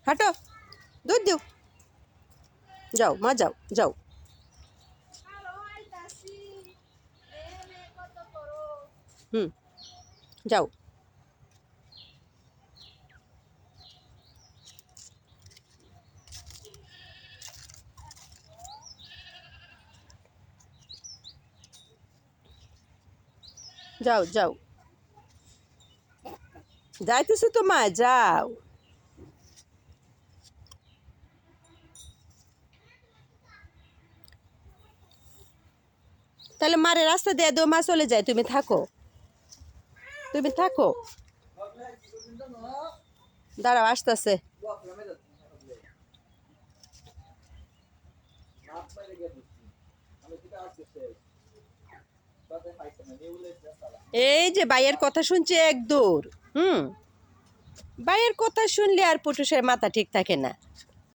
হাঁটো, দুধ দিও। যাও মা, যাও যাও। যাও। যাও যাও, যাইতেছো তো মা, যাও। তাহলে মারে রাস্তা দিয়ে দো, মা চলে যায়, তুমি থাকো, তুমি থাকো। দাঁড়াও, আসতেছে। এই যে ভাইয়ের কথা শুনছে এক দৌড়। ভাইয়ের কথা শুনলে আর পটুসের মাথা ঠিক থাকে না।